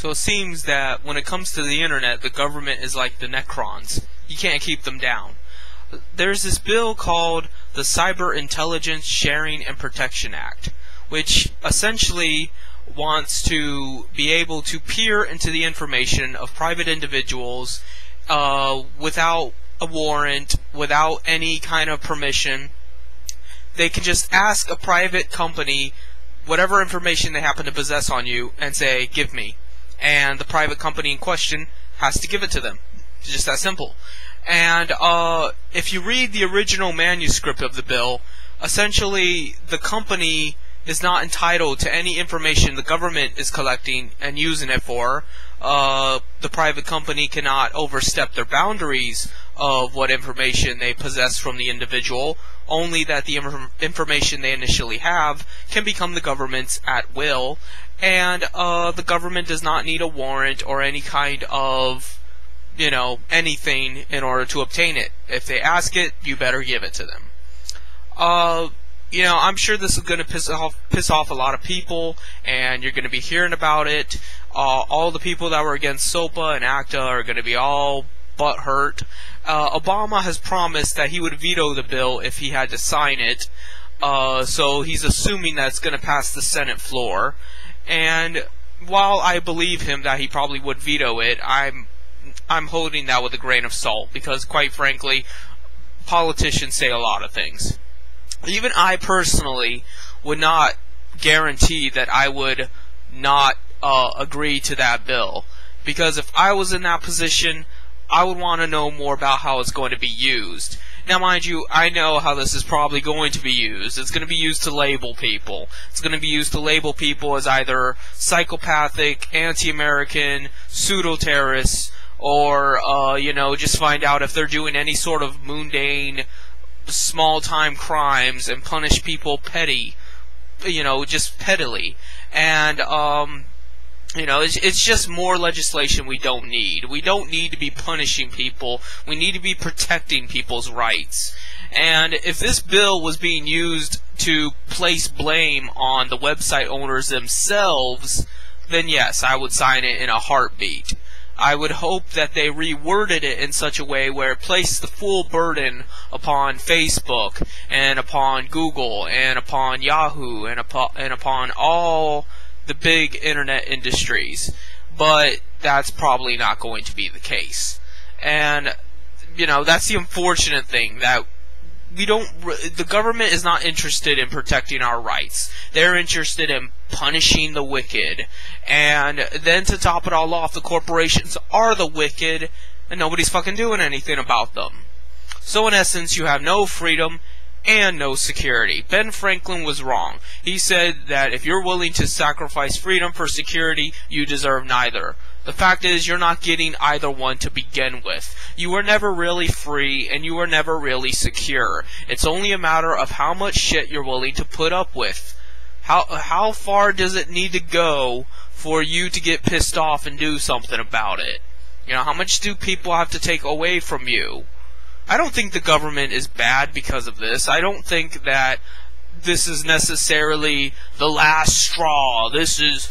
So it seems that when it comes to the internet, the government is like the necrons. You can't keep them down. There's this bill called the Cyber Intelligence Sharing and Protection Act, which essentially wants to be able to peer into the information of private individuals without a warrant, without any kind of permission. They can just ask a private company whatever information they happen to possess on you and say, give me. And the private company in question has to give it to them. It's just that simple. And if you read the original manuscript of the bill, essentially the company is not entitled to any information the government is collecting and using it for. The private company cannot overstep their boundaries of what information they possess from the individual, only that the information they initially have can become the government's at will, and the government does not need a warrant or any kind of, anything in order to obtain it. If they ask it, you better give it to them. I'm sure this is going to piss off a lot of people, and you're going to be hearing about it. All the people that were against CISPA and ACTA are going to be all butthurt. Obama has promised that he would veto the bill if he had to sign it, so he's assuming that it's going to pass the Senate floor. And while I believe him that he probably would veto it, I'm holding that with a grain of salt, because quite frankly, politicians say a lot of things. Even I personally would not guarantee that I would not agree to that bill, because if I was in that position, I would want to know more about how it's going to be used. Now, mind you, I know how this is probably going to be used. It's going to be used to label people. It's going to be used to label people as either psychopathic, anti-American, pseudo-terrorists, or, just find out if they're doing any sort of mundane, small-time crimes and punish people just pettily. And, it's just more legislation we don't need. We don't need to be punishing people. We need to be protecting people's rights. And if this bill was being used to place blame on the website owners themselves, then yes, I would sign it in a heartbeat. I would hope that they reworded it in such a way where it placed the full burden upon Facebook and upon Google and upon Yahoo and upon all the big internet industries. But that's probably not going to be the case. And, that's the unfortunate thing, that the government is not interested in protecting our rights. They're interested in punishing the wicked. And then to top it all off, the corporations are the wicked, and nobody's fucking doing anything about them. So in essence, you have no freedom and no security. Ben Franklin was wrong. He said that if you're willing to sacrifice freedom for security, you deserve neither. The fact is, you're not getting either one to begin with. You were never really free, and you were never really secure. It's only a matter of how much shit you're willing to put up with. How far does it need to go for you to get pissed off and do something about it? How much do people have to take away from you? I don't think the government is bad because of this. I don't think that this is necessarily the last straw. This is,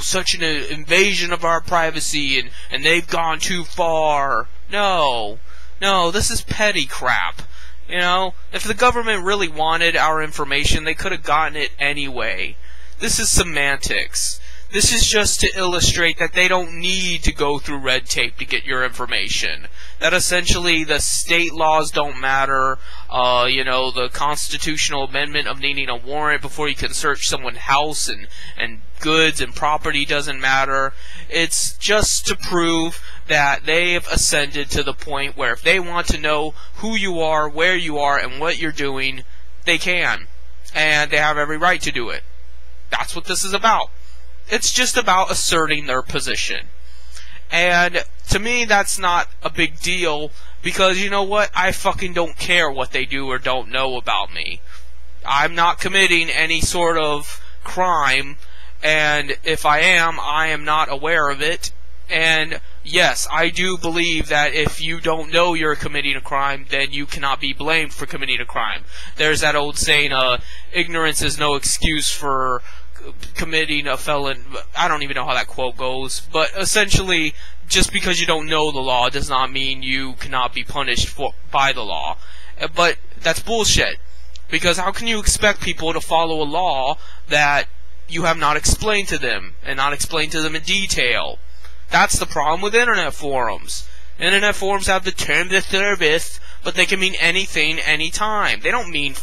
such an invasion of our privacy, and they've gone too far. No, this is petty crap. If the government really wanted our information, they could have gotten it anyway. This is semantics. This is just to illustrate that they don't need to go through red tape to get your information. That essentially the state laws don't matter. The constitutional amendment of needing a warrant before you can search someone's house and goods and property doesn't matter. It's just to prove that they have ascended to the point where if they want to know who you are, where you are, and what you're doing, they can. And they have every right to do it. That's what this is about. It's just about asserting their position. And to me, that's not a big deal, because you know what? I fucking don't care what they do or don't know about me. I'm not committing any sort of crime, and if I am not aware of it. And yes, I do believe that if you don't know you're committing a crime, then you cannot be blamed for committing a crime. There's that old saying, ignorance is no excuse for committing a felon. I don't even know how that quote goes, but essentially, just because you don't know the law does not mean you cannot be punished by the law. But that's bullshit, because how can you expect people to follow a law that you have not explained to them, and not explained to them in detail? That's the problem with internet forums. Internet forums have the term de service, but they can mean anything, anytime. They don't mean...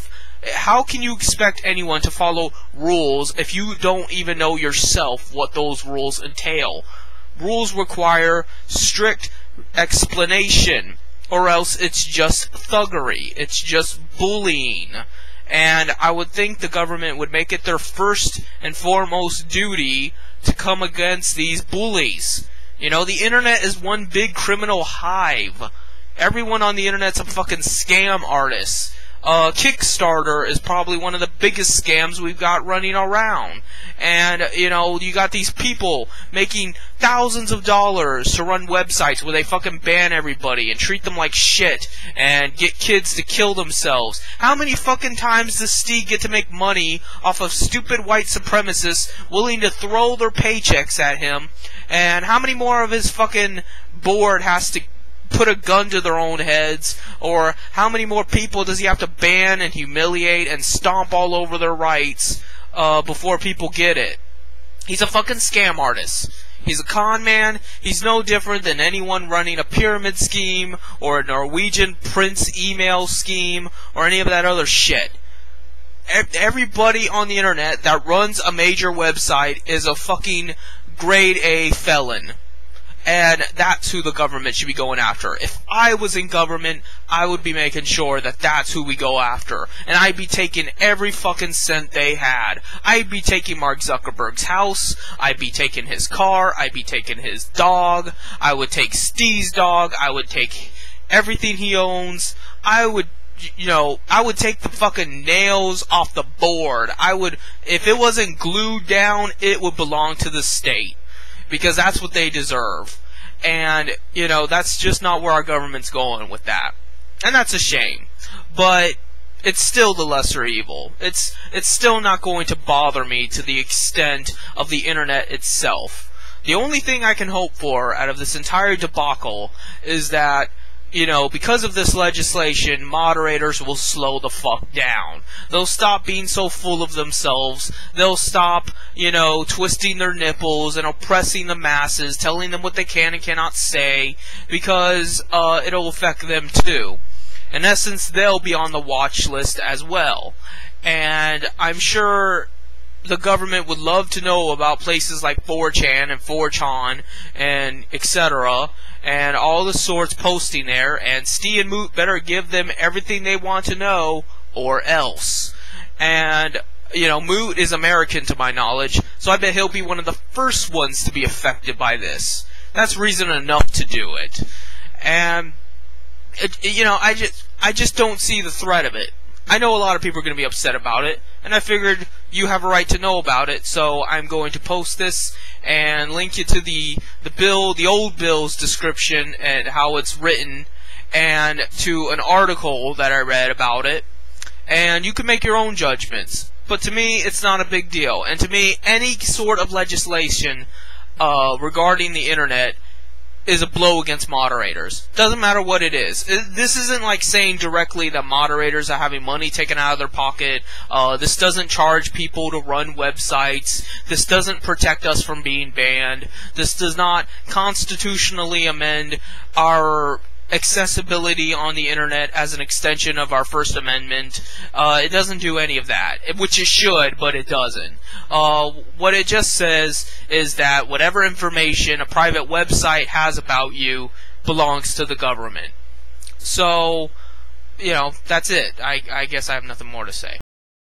How can you expect anyone to follow rules if you don't even know yourself what those rules entail? Rules require strict explanation, or else it's just thuggery. It's just bullying. And I would think the government would make it their first and foremost duty to come against these bullies. You know, the internet is one big criminal hive. Everyone on the internet's a fucking scam artist. Kickstarter is probably one of the biggest scams we've got running around. And, you know, you got these people making thousands of dollars to run websites where they fucking ban everybody and treat them like shit and get kids to kill themselves. How many fucking times does Steve get to make money off of stupid white supremacists willing to throw their paychecks at him? And how many more of his fucking board has to put a gun to their own heads? Or how many more people does he have to ban and humiliate and stomp all over their rights before people get it? He's a fucking scam artist. He's a con man. He's no different than anyone running a pyramid scheme or a Norwegian prince email scheme or any of that other shit. Everybody on the internet that runs a major website is a fucking grade A felon. And that's who the government should be going after. If I was in government, I would be making sure that that's who we go after. And I'd be taking every fucking cent they had. I'd be taking Mark Zuckerberg's house. I'd be taking his car. I'd be taking his dog. I would take Steve's dog. I would take everything he owns. I would take the fucking nails off the board. If it wasn't glued down, it would belong to the state. Because that's what they deserve. And, you know, that's just not where our government's going with that. And that's a shame. But it's still the lesser evil. It's still not going to bother me to the extent of the internet itself. The only thing I can hope for out of this entire debacle is that, you know, because of this legislation, moderators will slow the fuck down. They'll stop being so full of themselves. They'll stop, you know, twisting their nipples and oppressing the masses, telling them what they can and cannot say, because it'll affect them too. In essence, they'll be on the watch list as well. And I'm sure the government would love to know about places like 4chan and 4chan and etc. and all the sorts posting there, and Steve and Moot better give them everything they want to know, or else. And, you know, Moot is American to my knowledge, so I bet he'll be one of the first ones to be affected by this. That's reason enough to do it. And, you know, I just don't see the threat of it. I know a lot of people are going to be upset about it, and I figured you have a right to know about it, so I'm going to post this and link you to the old bill's description and how it's written, and to an article that I read about it, and you can make your own judgments. But to me, it's not a big deal, and to me, any sort of legislation regarding the internet is a blow against moderators. Doesn't matter what it is. This isn't like saying directly that moderators are having money taken out of their pocket. This doesn't charge people to run websites. This doesn't protect us from being banned. This does not constitutionally amend our accessibility on the internet as an extension of our First Amendment. It doesn't do any of that, which it should, but it doesn't. What it just says is that whatever information a private website has about you belongs to the government. So, you know, that's it. I guess I have nothing more to say.